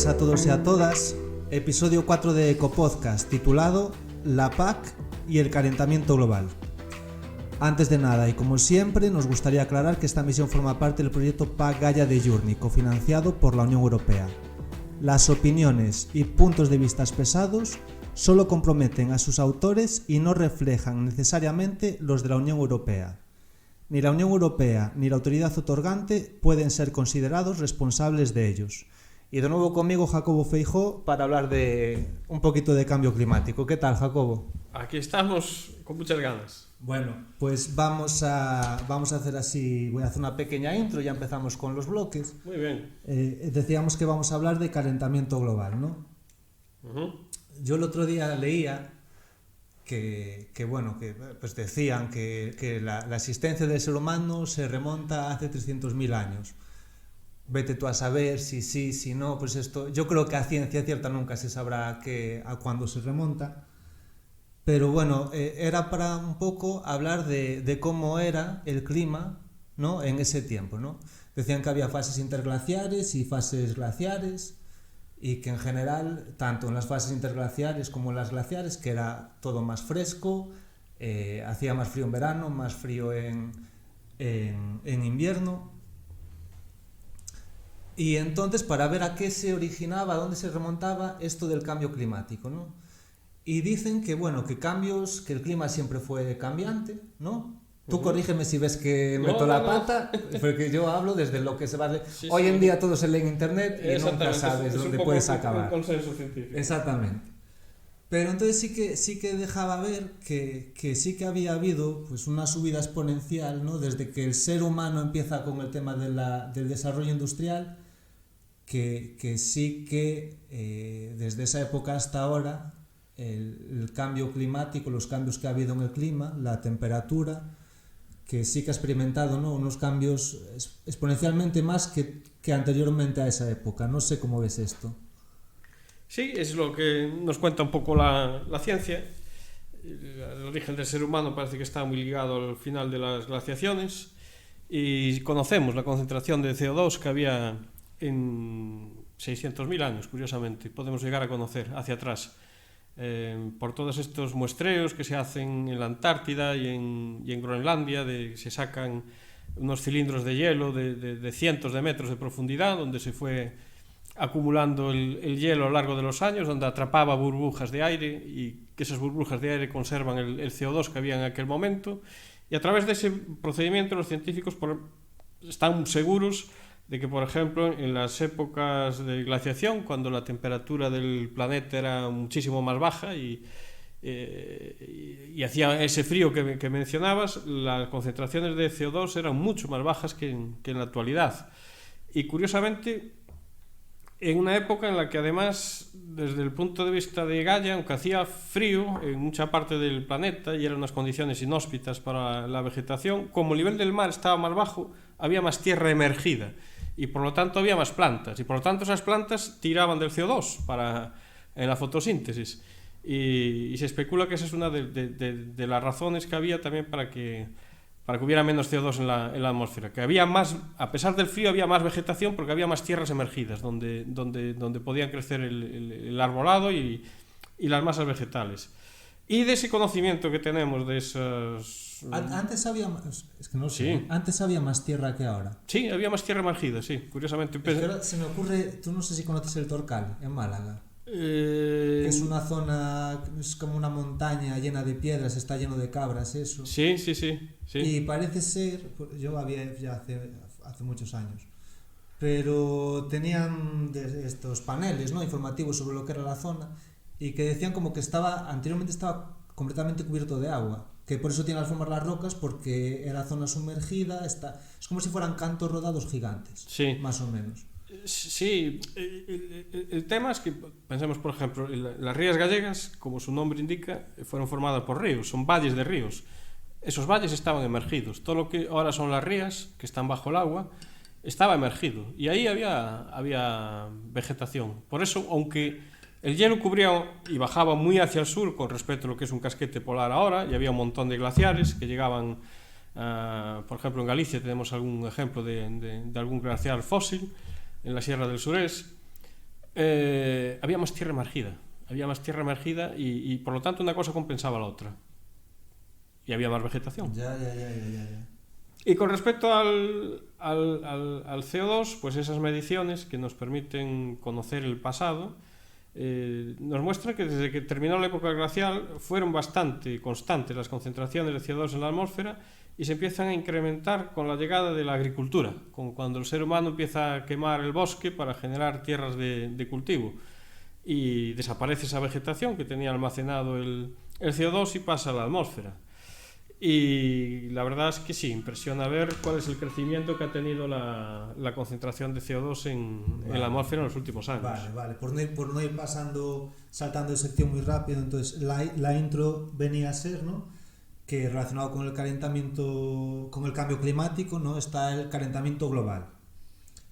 buenas a todos y a todas. Episodio 4 de Ecopodcast, titulado La PAC y el calentamiento global. Antes de nada, y como siempre, nos gustaría aclarar que esta misión forma parte del proyecto PAC Gaia de Journey, cofinanciado por la Unión Europea. Las opiniones y puntos de vista expresados solo comprometen a sus autores y no reflejan necesariamente los de la Unión Europea. Ni la Unión Europea ni la autoridad otorgante pueden ser considerados responsables de ellos. Y de nuevo conmigo Jacobo Feijó para hablar de un poquito de cambio climático. ¿Qué tal, Jacobo? Aquí estamos con muchas ganas. Bueno, pues vamos a hacer así, voy a hacer una pequeña intro, ya empezamos con los bloques. Muy bien. Decíamos que vamos a hablar de calentamiento global, ¿no? Uh-huh. Yo el otro día leía que pues decían que la existencia del ser humano se remonta a hace 300.000 años. Vete tú a saber si sí, si no, pues esto, yo creo que a ciencia cierta nunca se sabrá a cuándo se remonta, pero bueno, era para un poco hablar de cómo era el clima, ¿no?, en ese tiempo, ¿no? Decían que había fases interglaciares y fases glaciares, y que en general, tanto en las fases interglaciares como en las glaciares, que era todo más fresco, hacía más frío en verano, más frío en invierno. Y entonces, para ver a qué se originaba, a dónde se remontaba esto del cambio climático, ¿no? Y dicen que, bueno, que el clima siempre fue cambiante, ¿no? Tú corrígeme si ves que meto la pata, porque yo hablo desde lo que se va a leer. Sí, Hoy sí. en día todo se lee en internet y nunca sabes dónde puedes acabar. Un consenso científico. Exactamente. Pero entonces sí que dejaba ver que sí que había habido pues una subida exponencial, ¿no?, desde que el ser humano empieza con el tema del desarrollo industrial, que sí que desde esa época hasta ahora el cambio climático, los cambios que ha habido en el clima, la temperatura, que sí que ha experimentado, ¿no?, unos cambios exponencialmente más que anteriormente a esa época. No sé cómo ves esto. Sí, es lo que nos cuenta un poco la ciencia. El origen del ser humano parece que está muy ligado al final de las glaciaciones, y conocemos la concentración de CO2 que había en 600.000 años, curiosamente. Podemos llegar a conocer hacia atrás por todos estos muestreos que se hacen en la Antártida y en Groenlandia, se sacan unos cilindros de hielo de cientos de metros de profundidad, donde se fue acumulando el hielo a lo largo de los años, donde atrapaba burbujas de aire, y que esas burbujas de aire conservan el CO2 que había en aquel momento. Y a través de ese procedimiento los científicos están seguros de que, por ejemplo, en las épocas de glaciación, cuando la temperatura del planeta era muchísimo más baja y hacía ese frío que mencionabas, las concentraciones de CO2 eran mucho más bajas que en la actualidad. Y curiosamente, en una época en la que además, desde el punto de vista de Gaia, aunque hacía frío en mucha parte del planeta y eran unas condiciones inhóspitas para la vegetación, como el nivel del mar estaba más bajo, había más tierra emergida, y por lo tanto había más plantas, y por lo tanto esas plantas tiraban del CO2 en la fotosíntesis, y se especula que esa es una de las razones que había también para que hubiera menos CO2 en la atmósfera, que había más, a pesar del frío, había más vegetación porque había más tierras emergidas donde podían crecer el arbolado y las masas vegetales. Y de ese conocimiento que tenemos de esos... Antes había más, es que no sé, Sí. Antes había más tierra que ahora. Sí, había más tierra emergida, sí, curiosamente. Es que ahora se me ocurre, tú no sé si conoces el Torcal, en Málaga. Es una zona, es como una montaña llena de piedras, está lleno de cabras, eso. Sí. Y parece ser, yo había ya hace muchos años, pero tenían estos paneles, ¿no?, informativos sobre lo que era la zona, y que decían como que anteriormente estaba completamente cubierto de agua, que por eso tiene al formar las rocas, porque era zona sumergida, es como si fueran cantos rodados gigantes, Sí. más o menos. Sí, el tema es que, pensemos por ejemplo, las rías gallegas, como su nombre indica, fueron formadas por ríos, son valles de ríos. Esos valles estaban emergidos. Todo lo que ahora son las rías, que están bajo el agua, estaba emergido, y ahí había vegetación. Por eso, aunque el hielo cubría y bajaba muy hacia el sur con respecto a lo que es un casquete polar ahora, y había un montón de glaciares que llegaban, por ejemplo en Galicia tenemos algún ejemplo de algún glaciar fósil, en la Sierra del Surés, Había más tierra emergida. Había más tierra emergida y por lo tanto una cosa compensaba la otra. Y había más vegetación. Ya. Y con respecto al CO2, pues esas mediciones que nos permiten conocer el pasado nos muestran que desde que terminó la época glacial fueron bastante constantes las concentraciones de CO2 en la atmósfera y se empiezan a incrementar con la llegada de la agricultura, con cuando el ser humano empieza a quemar el bosque para generar tierras de cultivo y desaparece esa vegetación que tenía almacenado el CO2 y pasa a la atmósfera. Y la verdad es que sí, impresiona ver cuál es el crecimiento que ha tenido la concentración de CO2 en la atmósfera en los últimos años. Vale. Por no ir saltando de sección muy rápido, entonces la intro venía a ser, ¿no?, que relacionado con el calentamiento, con el cambio climático, ¿no?, está el calentamiento global.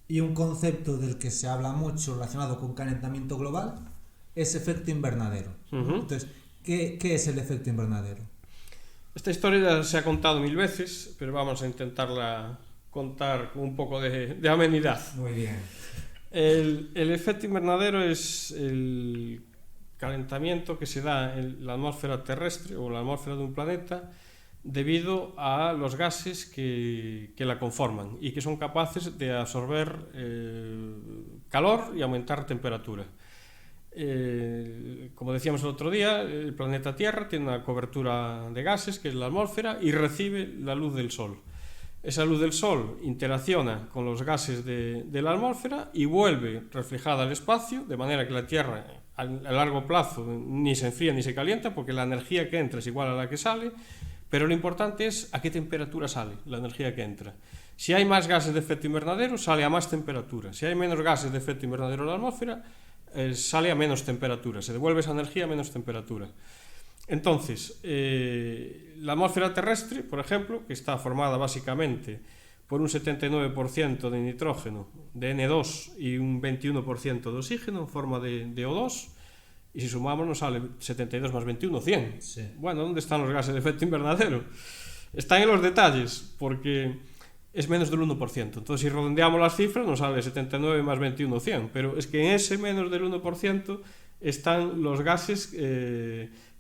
Y un concepto del que se habla mucho relacionado con calentamiento global es efecto invernadero. Entonces, ¿qué es el efecto invernadero? Esta historia se ha contado 1000 veces, pero vamos a intentarla contar con un poco de amenidad. Muy bien. El efecto invernadero es el calentamiento que se da en la atmósfera terrestre o la atmósfera de un planeta debido a los gases que la conforman y que son capaces de absorber calor y aumentar temperatura. Como decíamos el otro día, el planeta Tierra tiene una cobertura de gases, que es la atmósfera, y recibe la luz del Sol. Esa luz del Sol interacciona con los gases de la atmósfera y vuelve reflejada al espacio, de manera que la Tierra a largo plazo ni se enfría ni se calienta, porque la energía que entra es igual a la que sale, pero lo importante es a qué temperatura sale la energía que entra. Si hay más gases de efecto invernadero, sale a más temperatura. Si hay menos gases de efecto invernadero en la atmósfera, sale a menos temperatura, se devuelve esa energía a menos temperatura. Entonces, la atmósfera terrestre, por ejemplo, que está formada básicamente por un 79% de nitrógeno, de N2 y un 21% de oxígeno en forma de O2, y si sumamos nos sale 72 más 21, 100. Sí. Bueno, ¿dónde están los gases de efecto invernadero? Están en los detalles, porque es menos del 1%. Entonces, si redondeamos las cifras, nos sale 79 más 21, 100. Pero es que en ese menos del 1% están los gases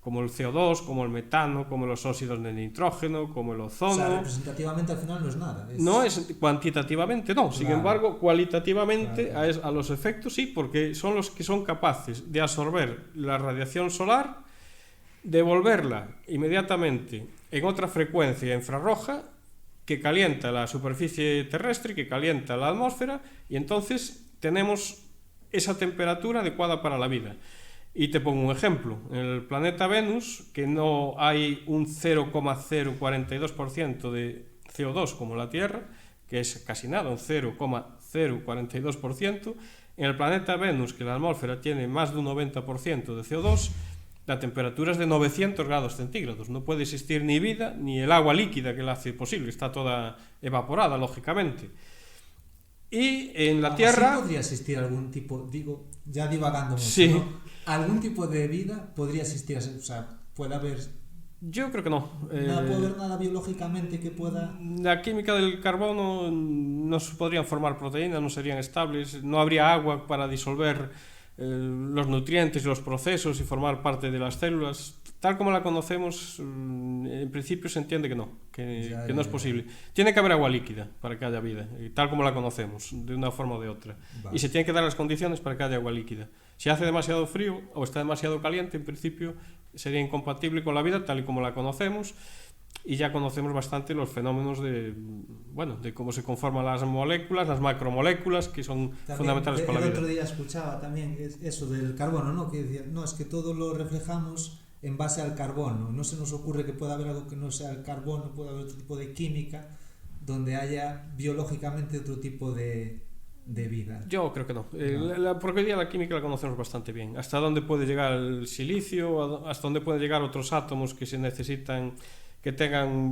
como el CO2, como el metano, como los óxidos de nitrógeno, como el ozono. O sea, representativamente al final no es nada. No es cuantitativamente, no. Sin embargo, cualitativamente a los efectos sí, porque son los que son capaces de absorber la radiación solar, devolverla inmediatamente en otra frecuencia infrarroja que calienta la superficie terrestre, que calienta la atmósfera, y entonces tenemos esa temperatura adecuada para la vida. Y te pongo un ejemplo. En el planeta Venus, que no hay un 0,042% de CO2 como la Tierra, que es casi nada, un 0,042%, en el planeta Venus, que la atmósfera tiene más de un 90% de CO2, la temperatura es de 900 grados centígrados. No puede existir ni vida, ni el agua líquida que la hace posible. Está toda evaporada, lógicamente. Y en la Tierra... ¿Podría existir algún tipo, digo, ya divagando mucho, sí, ¿no? ¿Algún tipo de vida podría existir? O sea, ¿puede haber...? Yo creo que no. ¿No puede haber nada biológicamente que pueda...? La química del carbono no se podrían formar proteínas, no serían estables, no habría agua para disolver los nutrientes y los procesos y formar parte de las células. Tal como la conocemos, en principio se entiende que no, que no es posible. Tiene que haber agua líquida para que haya vida, tal como la conocemos, de una forma o de otra. Vale. Y se tienen que dar las condiciones para que haya agua líquida. Si hace demasiado frío o está demasiado caliente, en principio sería incompatible con la vida tal y como la conocemos, y ya conocemos bastante los fenómenos de cómo se conforman las moléculas, las macromoléculas, que son también fundamentales para la vida. El otro día escuchaba también eso del carbono, ¿no? Que decía, no, es que todo lo reflejamos en base al carbono. No se nos ocurre que pueda haber algo que no sea el carbono, puede haber otro tipo de química donde haya biológicamente otro tipo de vida. Yo creo que no. Porque hoy día la química la conocemos bastante bien. Hasta dónde puede llegar el silicio, hasta dónde pueden llegar otros átomos que se necesitan, que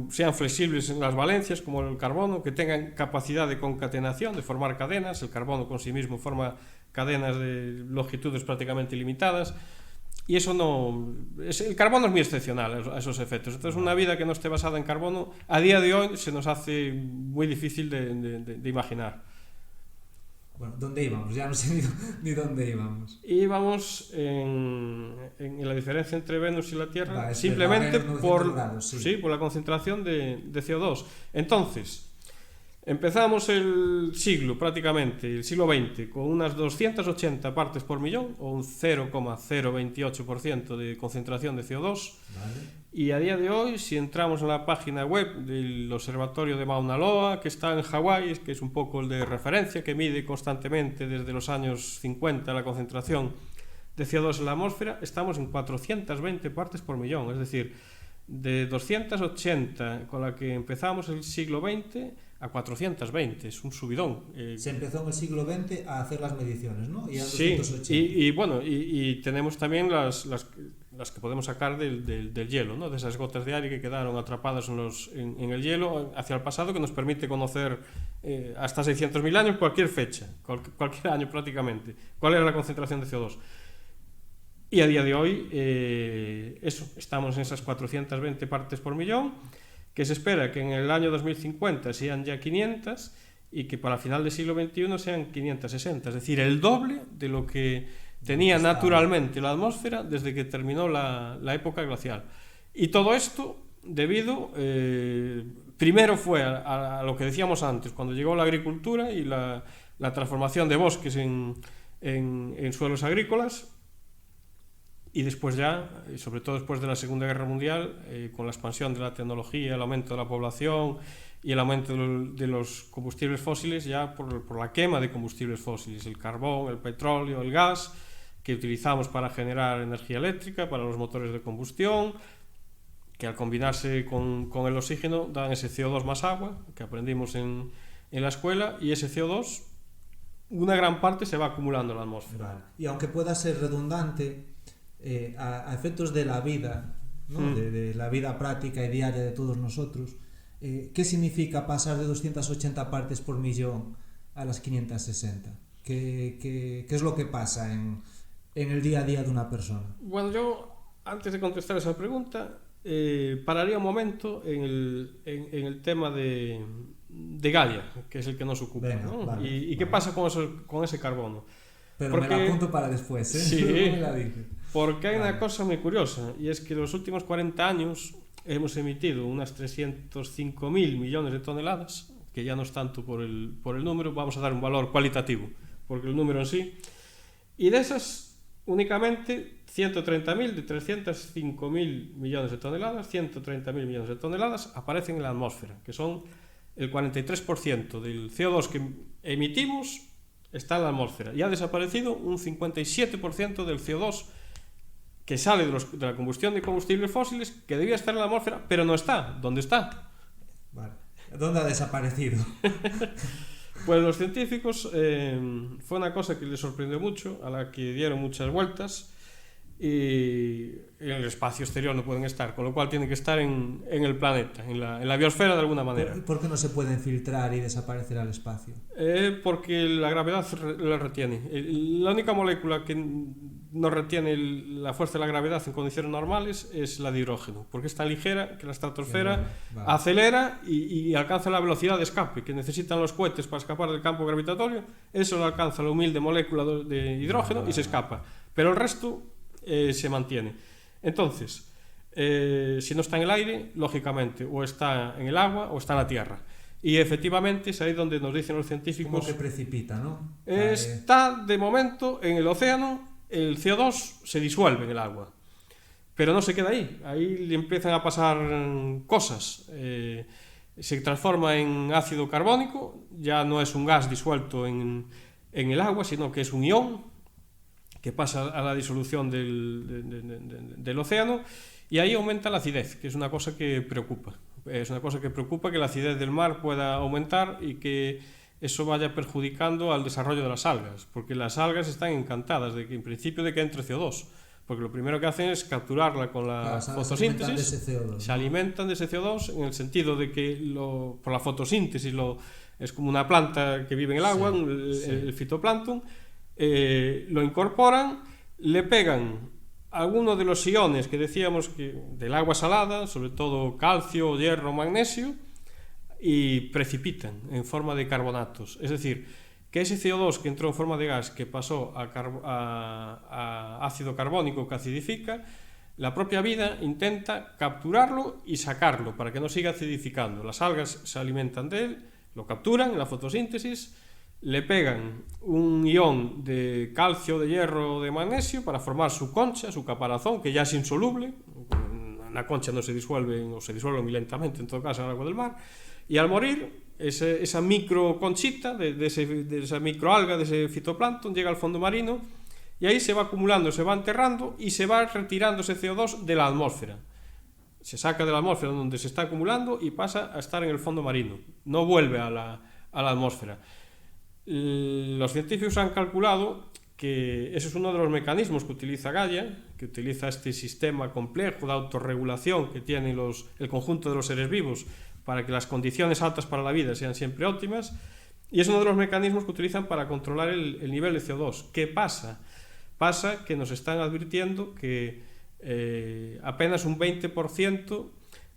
sean flexibles en las valencias, como el carbono, que tengan capacidad de concatenación, de formar cadenas. El carbono con sí mismo forma cadenas de longitudes prácticamente ilimitadas. Y eso no... el carbono es muy excepcional a esos efectos. Entonces, una vida que no esté basada en carbono, a día de hoy se nos hace muy difícil de imaginar. Bueno, ¿dónde íbamos? Ya no sé ni dónde íbamos. Íbamos en la diferencia entre Venus y la Tierra, simplemente por la concentración de CO2. Entonces, empezamos el siglo prácticamente, el siglo XX, con unas 280 partes por millón, o un 0,028% de concentración de CO2. Vale. Y a día de hoy, si entramos en la página web del Observatorio de Mauna Loa, que está en Hawái, que es un poco el de referencia, que mide constantemente desde los años 50 la concentración de CO2 en la atmósfera, estamos en 420 partes por millón. Es decir, de 280 con la que empezamos el siglo XX a 420, es un subidón. Se empezó en el siglo XX a hacer las mediciones, ¿no? Y a sí, 280. y bueno, y tenemos también las que podemos sacar del hielo, ¿no? De esas gotas de aire que quedaron atrapadas en el hielo hacia el pasado, que nos permite conocer hasta 600.000 años, cualquier fecha, cualquier año prácticamente, cuál era la concentración de CO2. Y a día de hoy, estamos en esas 420 partes por millón, que se espera que en el año 2050 sean ya 500 y que para final del siglo XXI sean 560, es decir, el doble de lo que tenía naturalmente la atmósfera desde que terminó la época glacial. Y todo esto debido, primero fue a lo que decíamos antes, cuando llegó la agricultura y la transformación de bosques en suelos agrícolas, y después ya, sobre todo después de la Segunda Guerra Mundial, con la expansión de la tecnología, el aumento de la población y el aumento de los combustibles fósiles, ya por la quema de combustibles fósiles, el carbón, el petróleo, el gas, que utilizamos para generar energía eléctrica, para los motores de combustión, que al combinarse con el oxígeno dan ese CO2 más agua, que aprendimos en la escuela, y ese CO2, una gran parte se va acumulando en la atmósfera. Vale. Y aunque pueda ser redundante, a efectos de la vida, ¿no? De la vida práctica y diaria de todos nosotros, ¿qué significa pasar de 280 partes por millón a las 560? ¿Qué es lo que pasa en el día a día de una persona? Bueno, yo, antes de contestar esa pregunta, pararía un momento en el tema de Gaia, que es el que nos ocupa. Venga, ¿no? Vale, ¿Y qué pasa con ese carbono? Pero porque, me la apunto para después, ¿eh? Sí, no me la dices. Porque hay una cosa muy curiosa, y es que en los últimos 40 años hemos emitido unas 305.000 millones de toneladas, que ya no es tanto por el número, vamos a dar un valor cualitativo, porque el número en sí, y de esas únicamente 130.000 de 305.000 millones de toneladas, 130.000 millones de toneladas aparecen en la atmósfera, que son el 43% del CO2 que emitimos está en la atmósfera, y ha desaparecido un 57% del CO2 que sale de la combustión de combustibles fósiles, que debía estar en la atmósfera, pero no está. ¿Dónde está? Vale. ¿Dónde ha desaparecido? Pues los científicos, fue una cosa que les sorprendió mucho, a la que dieron muchas vueltas, y en el espacio exterior no pueden estar, con lo cual tienen que estar en el planeta, en la biosfera de alguna manera. ¿Por qué no se pueden filtrar y desaparecer al espacio? Porque la gravedad la retiene. La única molécula que no retiene la fuerza de la gravedad en condiciones normales es la de hidrógeno, porque es tan ligera que la estratosfera acelera y alcanza la velocidad de escape que necesitan los cohetes para escapar del campo gravitatorio. Eso lo alcanza la humilde molécula de hidrógeno y se escapa, pero el resto se mantiene. Entonces, si no está en el aire, lógicamente o está en el agua o está en la tierra. Y efectivamente es ahí donde nos dicen los científicos, como que precipita, ¿no? Está de momento en el océano, el CO2 se disuelve en el agua, pero no se queda ahí. Ahí le empiezan a pasar cosas. Se transforma en ácido carbónico, ya no es un gas disuelto en el agua, sino que es un ión que pasa a la disolución del océano, y ahí aumenta la acidez, que es una cosa que preocupa. Es una cosa que preocupa, que la acidez del mar pueda aumentar y que eso vaya perjudicando al desarrollo de las algas, porque las algas están encantadas de que, en principio, de que entre CO2, porque lo primero que hacen es capturarla con la fotosíntesis. Se alimentan de ese CO2 en el sentido de que por la fotosíntesis es como una planta que vive en el agua, el fitoplancton. Lo incorporan, le pegan algunos de los iones que decíamos que del agua salada, sobre todo calcio, hierro, magnesio, y precipitan en forma de carbonatos. Es decir, que ese CO2 que entró en forma de gas que pasó a ácido carbónico que acidifica, la propia vida intenta capturarlo y sacarlo para que no siga acidificando. Las algas se alimentan de él, lo capturan en la fotosíntesis, le pegan un ion de calcio, de hierro o de magnesio para formar su concha, su caparazón, que ya es insoluble. La concha no se disuelve, o se disuelve muy lentamente en todo caso en el agua del mar, y al morir esa microconchita de esa microalga, de ese fitoplancton, llega al fondo marino y ahí se va acumulando, se va enterrando y se va retirando ese CO2 de la atmósfera. Se saca de la atmósfera donde se está acumulando y pasa a estar en el fondo marino, no vuelve a la atmósfera. Los científicos han calculado que ese es uno de los mecanismos que utiliza Gaia, que utiliza este sistema complejo de autorregulación que tiene el conjunto de los seres vivos para que las condiciones altas para la vida sean siempre óptimas, y es uno de los mecanismos que utilizan para controlar el nivel de CO2. ¿Qué pasa? Pasa que nos están advirtiendo que apenas un 20%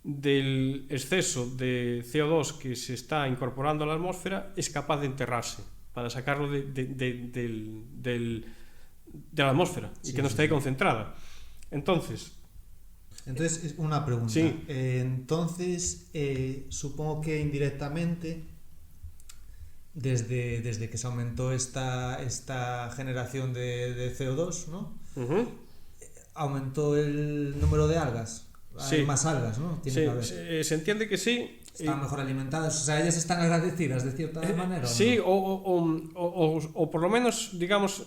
del exceso de CO2 que se está incorporando a la atmósfera es capaz de enterrarse para sacarlo de la atmósfera y que no esté ahí concentrada. Entonces, una pregunta. Sí. Entonces, supongo que indirectamente, desde que se aumentó esta generación de CO2, ¿no? Aumentó el número de algas. Hay más algas, ¿no? Tiene que haber. Se entiende que sí. Están mejor alimentadas, o sea, ellas están agradecidas de cierta manera. Sí, ¿no? o por lo menos, digamos,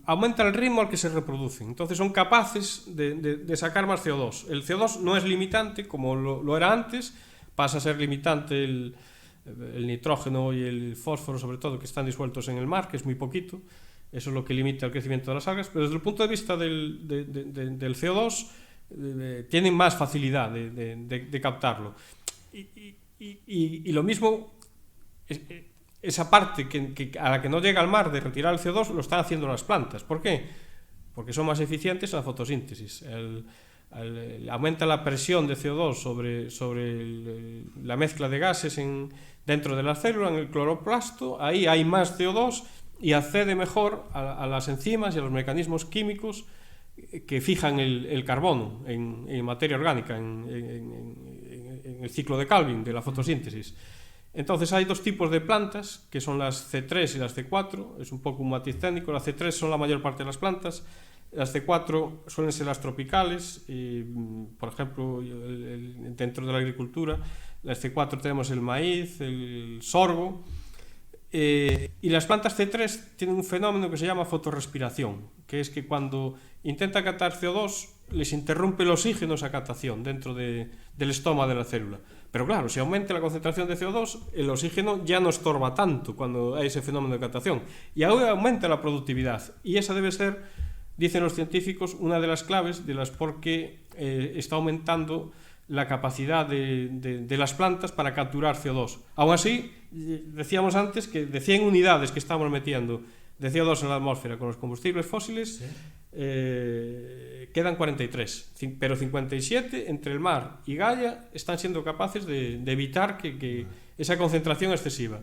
aumenta el ritmo al que se reproducen. Entonces son capaces de sacar más CO2. El CO2 no es limitante como lo era antes, pasa a ser limitante el nitrógeno y el fósforo, sobre todo, que están disueltos en el mar, que es muy poquito. Eso es lo que limita el crecimiento de las algas. Pero desde el punto de vista del CO2, tienen más facilidad de captarlo. Y lo mismo, esa parte a la que no llega el mar de retirar el CO2 lo están haciendo las plantas. ¿Por qué? Porque son más eficientes en la fotosíntesis. Aumenta la presión de CO2 sobre la mezcla de gases dentro de la célula, en el cloroplasto. Ahí hay más CO2 y accede mejor a las enzimas y a los mecanismos químicos que fijan el carbono en materia orgánica, en el ciclo de Calvin de la fotosíntesis. Entonces hay dos tipos de plantas, que son las C3 y las C4, es un poco un matiz técnico. Las C3 son la mayor parte de las plantas, las C4 suelen ser las tropicales, y, por ejemplo, dentro de la agricultura, las C4 tenemos el maíz, el sorgo, y las plantas C3 tienen un fenómeno que se llama fotorrespiración, que es que cuando intenta captar CO2 les interrumpe el oxígeno esa captación dentro del estoma de la célula. Pero claro, si aumenta la concentración de CO2, el oxígeno ya no estorba tanto cuando hay ese fenómeno de captación, y ahora aumenta la productividad, y esa debe ser, dicen los científicos, una de las claves de las por qué está aumentando la capacidad de las plantas para capturar CO2. Aún así, decíamos antes que de 100 unidades que estamos metiendo de CO2 en la atmósfera con los combustibles fósiles, ¿sí? Quedan 43, pero 57 entre el mar y Gaia están siendo capaces de evitar que esa concentración excesiva.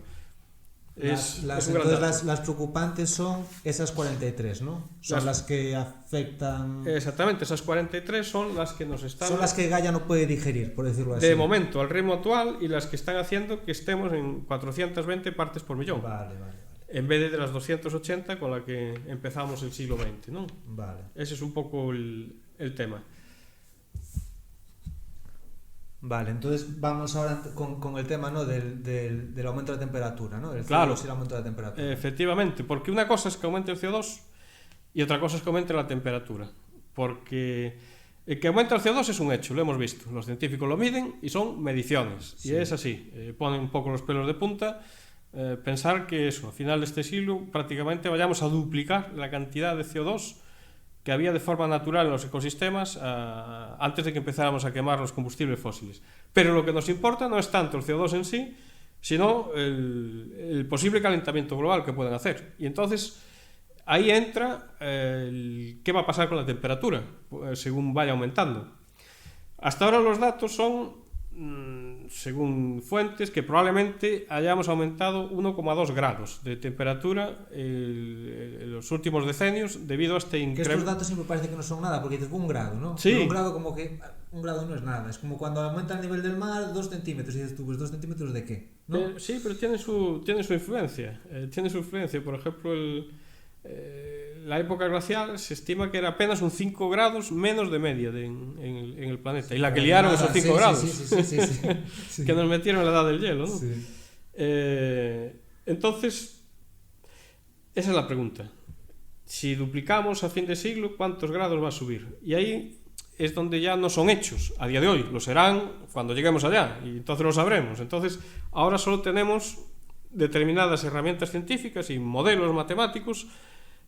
Las preocupantes son esas 43, ¿no? Son las que afectan... Exactamente, esas 43 son las que nos están... Son las que Gaia no puede digerir, por decirlo así. De momento, al ritmo actual, y las que están haciendo que estemos en 420 partes por millón. Vale. En vez de las 280 con la que empezamos el siglo XX, ¿no? Vale. Ese es un poco el tema. Vale, entonces vamos ahora con el tema, ¿no? del aumento de la temperatura, ¿no? Claro, el aumento de la temperatura. Efectivamente, porque una cosa es que aumente el CO2 y otra cosa es que aumente la temperatura. Porque el que aumenta el CO2 es un hecho, lo hemos visto. Los científicos lo miden y son mediciones. Sí. Y es así, ponen un poco los pelos de punta. Pensar que eso, a final de este siglo prácticamente vayamos a duplicar la cantidad de CO2 que había de forma natural en los ecosistemas antes de que empezáramos a quemar los combustibles fósiles. Pero lo que nos importa no es tanto el CO2 en sí, sino el posible calentamiento global que pueden hacer. Y entonces ahí entra qué va a pasar con la temperatura según vaya aumentando. Hasta ahora los datos son según fuentes, que probablemente hayamos aumentado 1,2 grados de temperatura en los últimos decenios debido a este Que incremento. estos datos siempre parece que no son nada, porque dices, un grado, ¿no? Sí. Pero un grado como que... Un grado no es nada, es como cuando aumenta el nivel del mar 2 centímetros, y dices tú, pues 2 centímetros ¿de qué? ¿No? Sí, pero tiene su influencia. Tiene su influencia. Por ejemplo, la época glacial se estima que era apenas un 5 grados menos de media en el planeta. Y la que liaron esos 5 grados. Sí. Que nos metieron en la edad del hielo, ¿no? Sí. Entonces, esa es la pregunta. Si duplicamos a fin de siglo, ¿cuántos grados va a subir? Y ahí es donde ya no son hechos. A día de hoy lo serán cuando lleguemos allá, y entonces lo sabremos. Entonces, ahora solo tenemos determinadas herramientas científicas y modelos matemáticos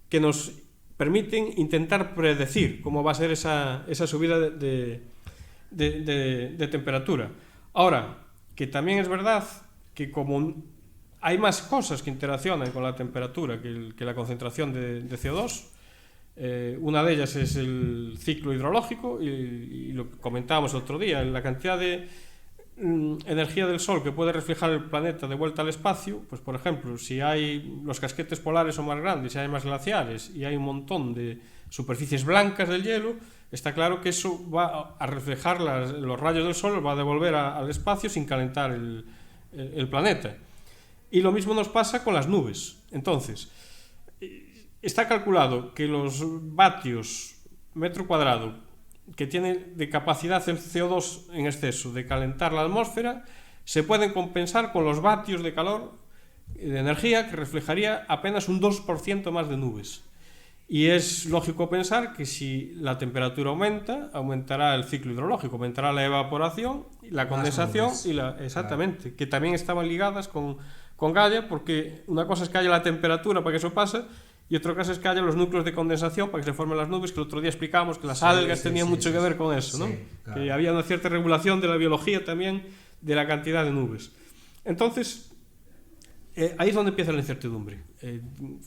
que nos permiten intentar predecir cómo va a ser esa subida de temperatura. Ahora, que también es verdad que como hay más cosas que interaccionan con la temperatura que la concentración de CO2, una de ellas es el ciclo hidrológico, y lo que comentábamos el otro día, la cantidad de energía del Sol que puede reflejar el planeta de vuelta al espacio. Pues por ejemplo, si los casquetes polares son más grandes, si hay más glaciares y hay un montón de superficies blancas del hielo, está claro que eso va a reflejar los rayos del Sol, los va a devolver al espacio sin calentar el planeta. Y lo mismo nos pasa con las nubes. Entonces, está calculado que los vatios metro cuadrado que tiene de capacidad el CO2 en exceso de calentar la atmósfera se pueden compensar con los vatios de calor, de energía, que reflejaría apenas un 2% más de nubes. Y es lógico pensar que si la temperatura aumenta, aumentará el ciclo hidrológico, aumentará la evaporación, la condensación exactamente, claro, que también estaban ligadas con Gaia, porque una cosa es que haya la temperatura para que eso pase, y otra cosa es que haya los núcleos de condensación para que se formen las nubes, que el otro día explicábamos que las algas tenían mucho que ver con eso, ¿no? Claro. Que había una cierta regulación de la biología también de la cantidad de nubes. Entonces, ahí es donde empieza la incertidumbre.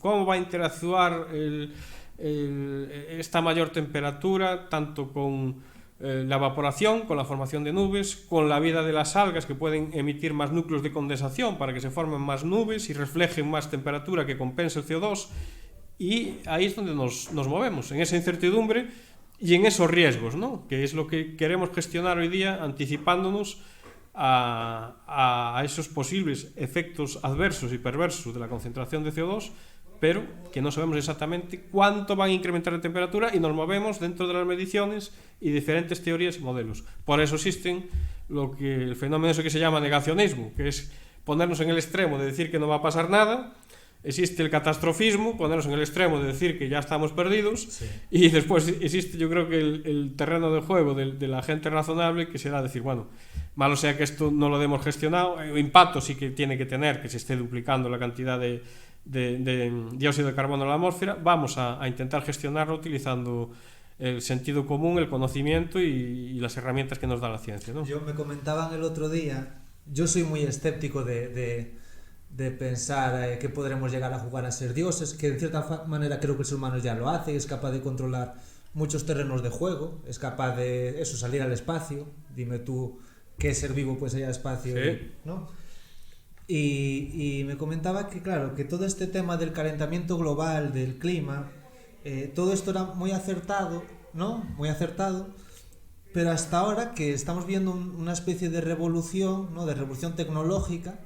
¿Cómo va a interactuar esta mayor temperatura tanto con la evaporación, con la formación de nubes, con la vida de las algas, que pueden emitir más núcleos de condensación para que se formen más nubes y reflejen más temperatura que compense el CO2? Y ahí es donde nos movemos, en esa incertidumbre y en esos riesgos, ¿no? Que es lo que queremos gestionar hoy día, anticipándonos a esos posibles efectos adversos y perversos de la concentración de CO2, pero que no sabemos exactamente cuánto van a incrementar la temperatura, y nos movemos dentro de las mediciones y diferentes teorías y modelos. Por eso existen el fenómeno ese que se llama negacionismo, que es ponernos en el extremo de decir que no va a pasar nada. Existe el catastrofismo, ponernos en el extremo de decir que ya estamos perdidos, sí. Y después existe, yo creo que el terreno de juego de la gente razonable, que será decir, bueno, malo sea que esto no lo hemos gestionado, impacto sí que tiene que tener, que se esté duplicando la cantidad de dióxido de carbono en la atmósfera, vamos a intentar gestionarlo utilizando el sentido común, el conocimiento y las herramientas que nos da la ciencia, ¿no? Yo me comentaban el otro día, yo soy muy escéptico de pensar que podremos llegar a jugar a ser dioses, que en cierta manera creo que el ser humano ya lo hace, es capaz de controlar muchos terrenos de juego, es capaz de salir al espacio. Dime tú qué ser vivo pues haya espacio, sí, ¿no? Y me comentaba que claro, que todo este tema del calentamiento global, del clima, todo esto era muy acertado, ¿no? Muy acertado, pero hasta ahora que estamos viendo una especie de revolución, ¿no? De revolución tecnológica,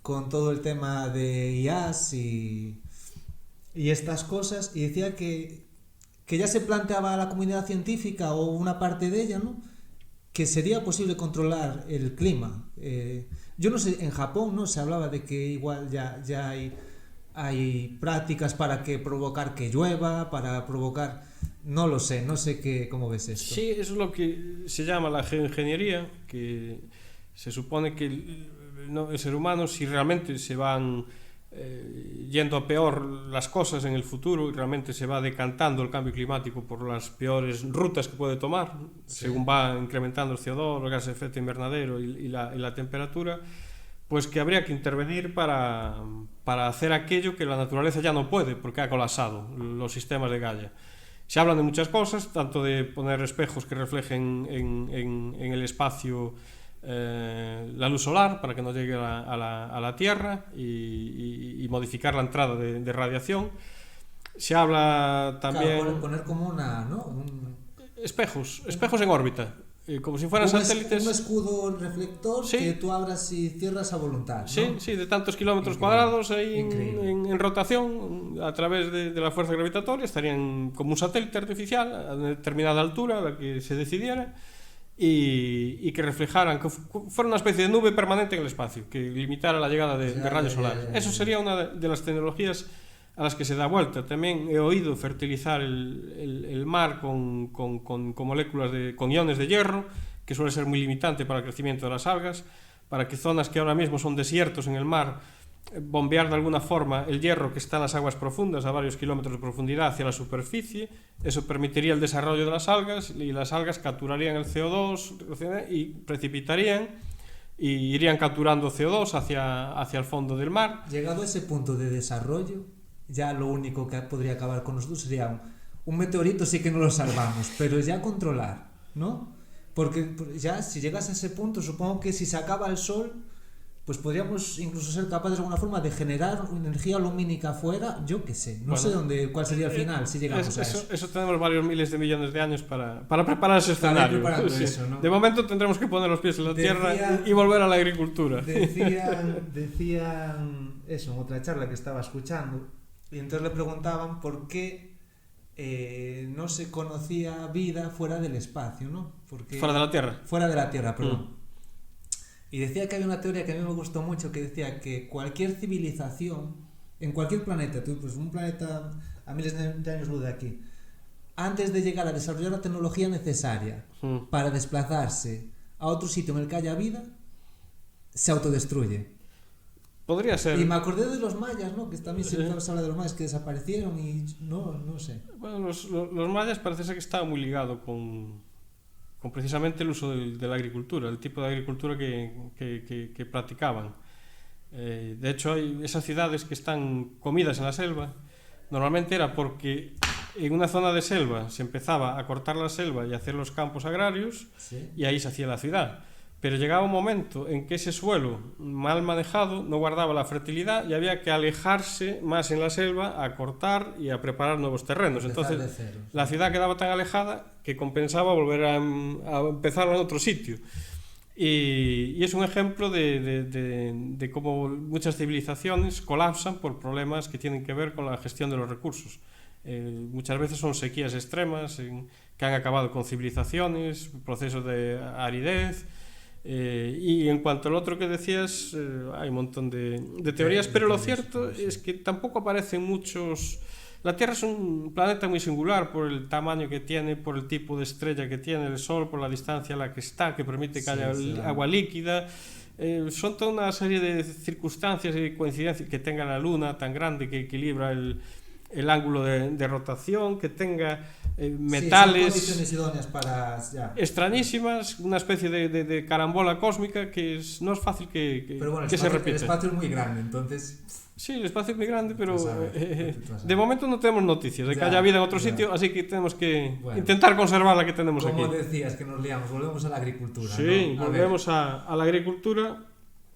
con todo el tema de IAs y estas cosas, y decía que ya se planteaba a la comunidad científica o una parte de ella, ¿no? Que sería posible controlar el clima. Yo no sé, en Japón, ¿no? Se hablaba de que igual ya hay prácticas para provocar que llueva, para provocar... No lo sé, no sé cómo ves esto. Sí, eso es lo que se llama la geoingeniería, que se supone que el ser humano, si realmente se van yendo a peor las cosas en el futuro y realmente se va decantando el cambio climático por las peores rutas que puede tomar, sí, según va incrementando el CO2, los gases de efecto invernadero y la temperatura, pues que habría que intervenir para hacer aquello que la naturaleza ya no puede, porque ha colapsado los sistemas de Gaia. Se hablan de muchas cosas, tanto de poner espejos que reflejen en el espacio la luz solar para que no llegue a la Tierra y modificar la entrada de radiación. Se habla también... Claro, poner como una, ¿no? Espejos en órbita. Como si fueran satélites. Un escudo reflector, sí, que tú abras y cierras a voluntad, ¿no? Sí, sí, de tantos kilómetros cuadrados ahí en rotación a través de la fuerza gravitatoria. Estarían como un satélite artificial a determinada altura a la que se decidiera y que reflejaran, que fuera una especie de nube permanente en el espacio, que limitara la llegada de rayos solares. Eso sería una de las tecnologías a las que se da vuelta. También he oído fertilizar el mar con moléculas con iones de hierro, que suele ser muy limitante para el crecimiento de las algas, para que zonas que ahora mismo son desiertos en el mar, bombear de alguna forma el hierro que está en las aguas profundas a varios kilómetros de profundidad hacia la superficie. Eso permitiría el desarrollo de las algas, y las algas capturarían el CO2 y precipitarían y irían capturando CO2 hacia el fondo del mar. Llegado a ese punto de desarrollo, ya lo único que podría acabar con nosotros sería un meteorito. Sí que no lo salvamos, pero ya controlar, ¿no? Porque ya si llegas a ese punto, supongo que si se acaba el sol, pues podríamos incluso ser capaces de alguna forma de generar energía lumínica afuera, yo qué sé, no sé cuál sería el final si llegamos a eso. Eso tenemos varios miles de millones de años para preparar ese escenario. Sí. Eso, ¿no? De momento tendremos que poner los pies en la tierra y volver a la agricultura. Decían eso en otra charla que estaba escuchando, y entonces le preguntaban por qué no se conocía vida fuera del espacio, ¿no? Fuera de la Tierra. Fuera de la Tierra, perdón. Y decía que había una teoría que a mí me gustó mucho, que decía que cualquier civilización, en cualquier planeta, pues un planeta a miles de años luz de aquí, antes de llegar a desarrollar la tecnología necesaria para desplazarse a otro sitio en el que haya vida, se autodestruye. Podría ser. Y me acordé de los mayas, ¿no? Que también se habla de los mayas que desaparecieron y no sé. Bueno, los mayas parece ser que estaba muy ligado con precisamente el uso de la agricultura, el tipo de agricultura que practicaban. De hecho, hay esas ciudades que están comidas en la selva. Normalmente era porque en una zona de selva se empezaba a cortar la selva y a hacer los campos agrarios, ¿sí? Y ahí se hacía la ciudad. Pero llegaba un momento en que ese suelo mal manejado no guardaba la fertilidad y había que alejarse más en la selva a cortar y a preparar nuevos terrenos. Entonces la ciudad quedaba tan alejada que compensaba volver a empezar en otro sitio. Y es un ejemplo de cómo muchas civilizaciones colapsan por problemas que tienen que ver con la gestión de los recursos. Muchas veces son sequías extremas que han acabado con civilizaciones, procesos de aridez. Y en cuanto al otro que decías, hay un montón de teorías, pero lo cierto es que tampoco aparecen muchos. La Tierra es un planeta muy singular por el tamaño que tiene, por el tipo de estrella que tiene el Sol, por la distancia a la que está, que permite que haya agua líquida. Son toda una serie de circunstancias y coincidencias, que tenga la Luna tan grande que equilibra el ángulo de rotación, que tenga metales, son condiciones idóneas para extrañísimas, una especie de carambola cósmica que no es fácil que se repita. El espacio es muy grande, entonces... Sí, el espacio es muy grande, pero de momento no tenemos noticias de que haya vida en otro sitio, así que tenemos que intentar conservar la que tenemos aquí. Como decías, que nos liamos, volvemos a la agricultura. Sí, ¿no? volvemos a la agricultura.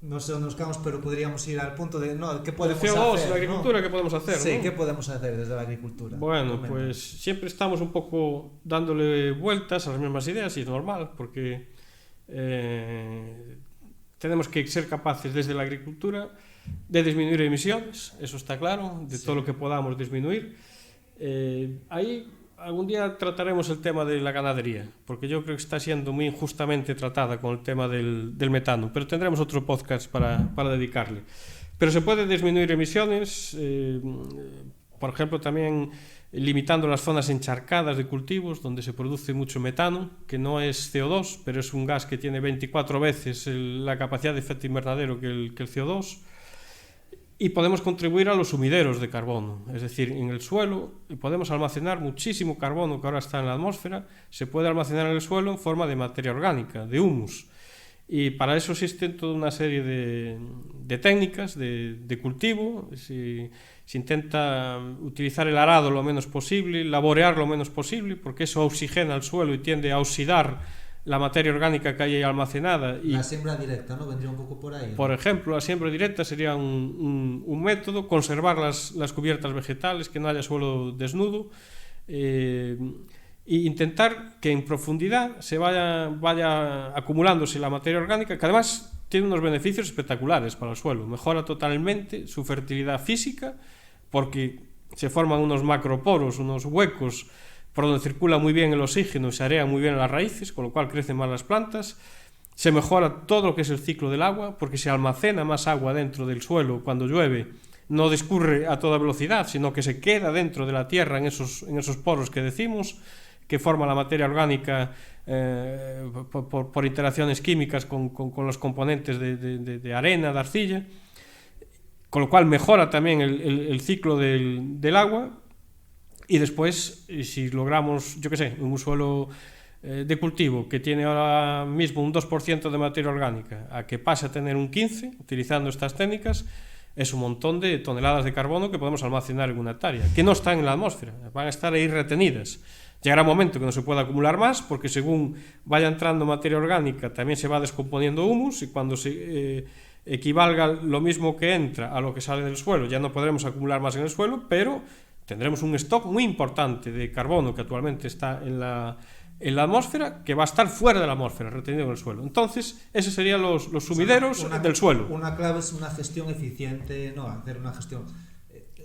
No sé dónde nos quedamos, pero podríamos ir al punto de ¿qué podemos hacer? La agricultura, ¿no? ¿Qué podemos hacer? Sí, ¿no? ¿Qué podemos hacer desde la agricultura? Bueno, pues siempre estamos un poco dándole vueltas a las mismas ideas, y es normal, porque tenemos que ser capaces desde la agricultura de disminuir emisiones, eso está claro, de todo lo que podamos disminuir. Ahí algún día trataremos el tema de la ganadería, porque yo creo que está siendo muy injustamente tratada con el tema del metano, pero tendremos otro podcast para dedicarle. Pero se puede disminuir emisiones, por ejemplo, también limitando las zonas encharcadas de cultivos donde se produce mucho metano, que no es CO2, pero es un gas que tiene 24 veces la capacidad de efecto invernadero que el CO2. Y podemos contribuir a los sumideros de carbono, es decir, en el suelo podemos almacenar muchísimo carbono que ahora está en la atmósfera, se puede almacenar en el suelo en forma de materia orgánica, de humus. Y para eso existen toda una serie de técnicas de cultivo. Se intenta utilizar el arado lo menos posible, laborear lo menos posible, porque eso oxigena el suelo y tiende a oxidar la materia orgánica que hay almacenada. La siembra directa, ¿no? Vendría un poco por ahí, ¿no? Por ejemplo, la siembra directa sería un método, conservar las cubiertas vegetales, que no haya suelo desnudo, e intentar que en profundidad se vaya acumulándose la materia orgánica, que además tiene unos beneficios espectaculares para el suelo. Mejora totalmente su fertilidad física, porque se forman unos macroporos, unos huecos por donde circula muy bien el oxígeno y se arean muy bien las raíces, con lo cual crecen más las plantas. Se mejora todo lo que es el ciclo del agua, porque se almacena más agua dentro del suelo cuando llueve. No discurre a toda velocidad, sino que se queda dentro de la tierra en esos poros que decimos, que forma la materia orgánica por interacciones químicas con los componentes de arena, de arcilla, con lo cual mejora también el ciclo del agua. Y después, si logramos, yo qué sé, un suelo de cultivo que tiene ahora mismo un 2% de materia orgánica, a que pase a tener un 15%, utilizando estas técnicas, es un montón de toneladas de carbono que podemos almacenar en una hectárea, que no están en la atmósfera, van a estar ahí retenidas. Llegará un momento que no se pueda acumular más, porque según vaya entrando materia orgánica también se va descomponiendo humus, y cuando se equivalga lo mismo que entra a lo que sale del suelo, ya no podremos acumular más en el suelo, pero tendremos un stock muy importante de carbono que actualmente está en la atmósfera, que va a estar fuera de la atmósfera, retenido en el suelo. Entonces, esos serían los sumideros del suelo. Una clave es una gestión eficiente, no, hacer una gestión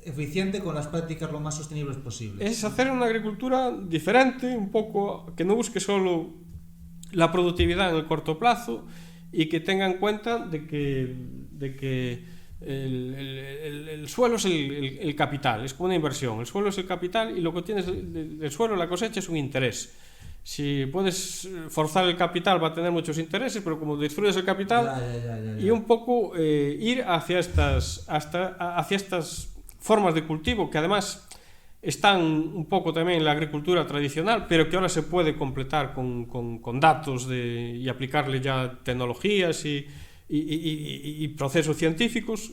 eficiente con las prácticas lo más sostenibles posibles. Es hacer una agricultura diferente, un poco que no busque solo la productividad en el corto plazo y que tenga en cuenta de que el suelo es el capital, es como una inversión. El suelo es el capital y lo que tienes del suelo, la cosecha, es un interés. Si puedes forzar el capital va a tener muchos intereses, pero como destruyes el capital, y un poco ir hacia estas formas de cultivo que además están un poco también en la agricultura tradicional, pero que ahora se puede completar con datos y aplicarle ya tecnologías y procesos científicos.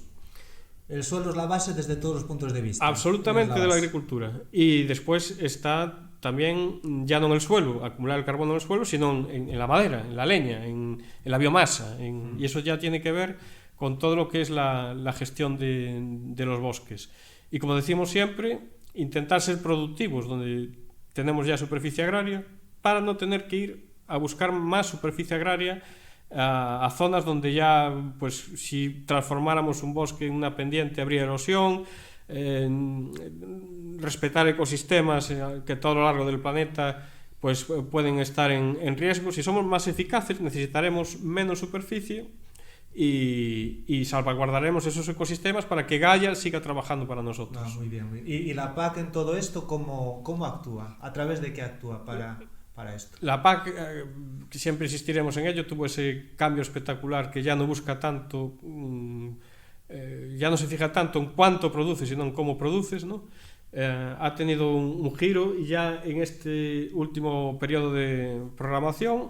El suelo es la base desde todos los puntos de vista. Absolutamente de la agricultura. Y después está también, ya no en el suelo, acumular el carbono en el suelo, sino en la madera, en la leña, en la biomasa. Y eso ya tiene que ver con todo lo que es la gestión de los bosques. Y como decimos siempre, intentar ser productivos donde tenemos ya superficie agraria, para no tener que ir a buscar más superficie agraria a zonas donde ya, pues si transformáramos un bosque en una pendiente habría erosión, respetar ecosistemas que a todo lo largo del planeta pues pueden estar en riesgo. Si somos más eficaces necesitaremos menos superficie y salvaguardaremos esos ecosistemas para que Gaia siga trabajando para nosotros. Muy bien. ¿Y la PAC en todo esto cómo actúa? ¿A través de qué actúa para esto? La PAC, que siempre insistiremos en ello, tuvo ese cambio espectacular que ya no busca tanto, ya no se fija tanto en cuánto produces, sino en cómo produces, ¿no? Ha tenido un giro y ya en este último periodo de programación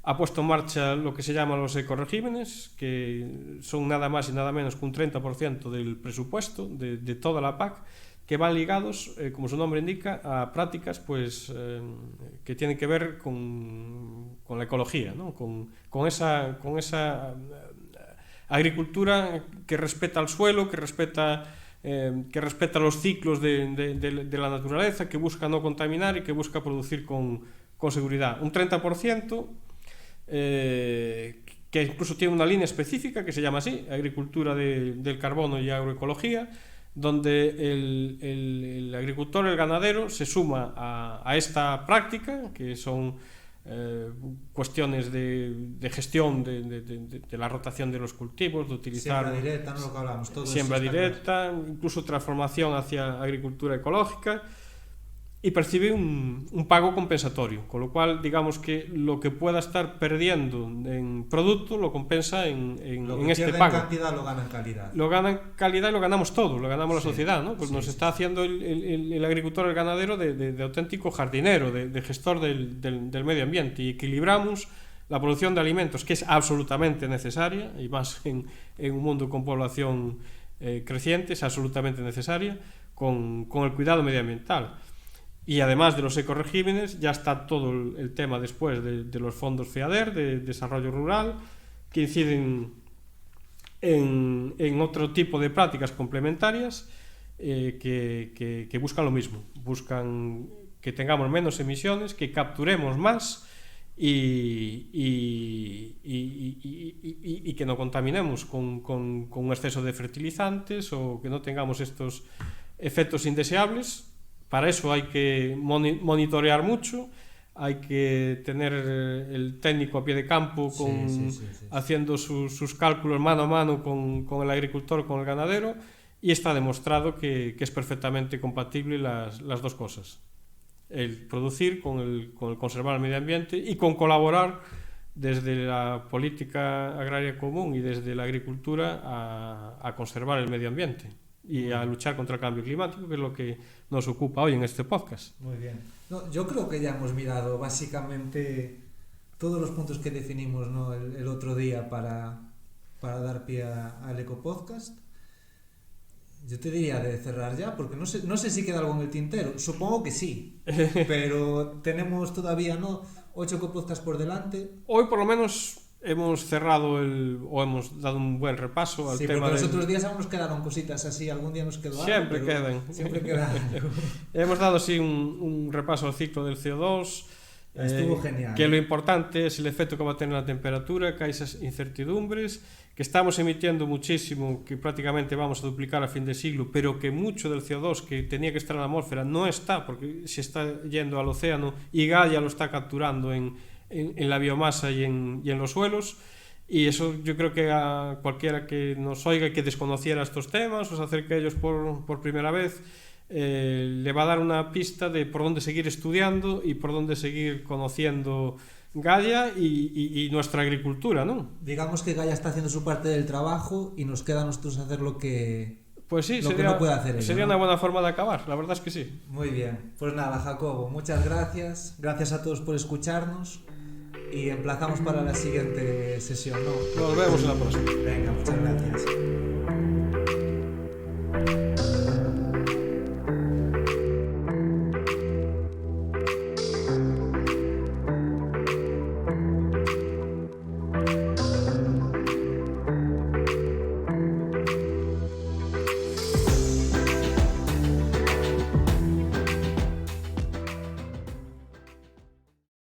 ha puesto en marcha lo que se llama los ecoregímenes, que son nada más y nada menos que un 30% del presupuesto de toda la PAC, que van ligados, como su nombre indica, a prácticas pues, que tienen que ver con la ecología, ¿no? con esa agricultura que respeta al suelo, que respeta los ciclos de la naturaleza, que busca no contaminar y que busca producir con seguridad. Un 30%, que incluso tiene una línea específica que se llama así, agricultura del carbono y agroecología, donde el agricultor, el ganadero, se suma a esta práctica, que son cuestiones de gestión de la rotación de los cultivos, de utilizar siembra directa, no lo que hablamos, todo siembra directa, incluso transformación hacia agricultura ecológica, y percibe un pago compensatorio, con lo cual digamos que lo que pueda estar perdiendo en producto lo compensa en este pago. En cantidad lo gana en calidad. Lo gana en calidad y lo ganamos todo, lo ganamos la sociedad, ¿no? Pues nos está haciendo el agricultor, el ganadero de auténtico jardinero, de gestor del medio ambiente, y equilibramos la producción de alimentos, que es absolutamente necesaria, y más en un mundo con población creciente, es absolutamente necesaria, con el cuidado medioambiental. Y además de los ecoregímenes, ya está todo el tema después de los fondos FEADER, de desarrollo rural, que inciden en otro tipo de prácticas complementarias que buscan lo mismo. Buscan que tengamos menos emisiones, que capturemos más y que no contaminemos con un exceso de fertilizantes o que no tengamos estos efectos indeseables. Para eso hay que monitorear mucho, hay que tener el técnico a pie de campo haciendo sus cálculos mano a mano con el agricultor, con el ganadero, y está demostrado que es perfectamente compatible las dos cosas. El producir con el conservar el medio ambiente y con colaborar desde la política agraria común y desde la agricultura a conservar el medio ambiente y a luchar contra el cambio climático, que es lo que nos ocupa hoy en este podcast. Muy bien. No, yo creo que ya hemos mirado básicamente todos los puntos que definimos, ¿no?, el otro día para dar pie al Ecopodcast. Yo te diría de cerrar ya, porque no sé si queda algo en el tintero. Supongo que sí, pero tenemos todavía 8 Ecopodcasts por delante. Hoy por lo menos hemos cerrado o hemos dado un buen repaso al tema. Sí, los otros días aún nos quedaron cositas así, algún día nos quedó siempre algo. Siempre queda algo. Hemos dado así un repaso al ciclo del CO2. Estuvo genial. Que lo importante es el efecto que va a tener la temperatura, que hay esas incertidumbres, que estamos emitiendo muchísimo, que prácticamente vamos a duplicar a fin de siglo, pero que mucho del CO2 que tenía que estar en la atmósfera no está, porque se está yendo al océano y Gaia lo está capturando en la biomasa y en los suelos. Y eso yo creo que a cualquiera que nos oiga y que desconociera estos temas o se acerque a ellos por primera vez, le va a dar una pista de por dónde seguir estudiando y por dónde seguir conociendo Gaia y nuestra agricultura, ¿no? Digamos que Gaia está haciendo su parte del trabajo y nos queda a nosotros hacer lo que no puede hacer ella, sería, ¿no?, una buena forma de acabar, la verdad es que sí. Muy bien, pues nada, Jacobo, muchas gracias a todos por escucharnos y emplazamos para la siguiente sesión, ¿no? Nos vemos en la próxima. Venga, muchas gracias.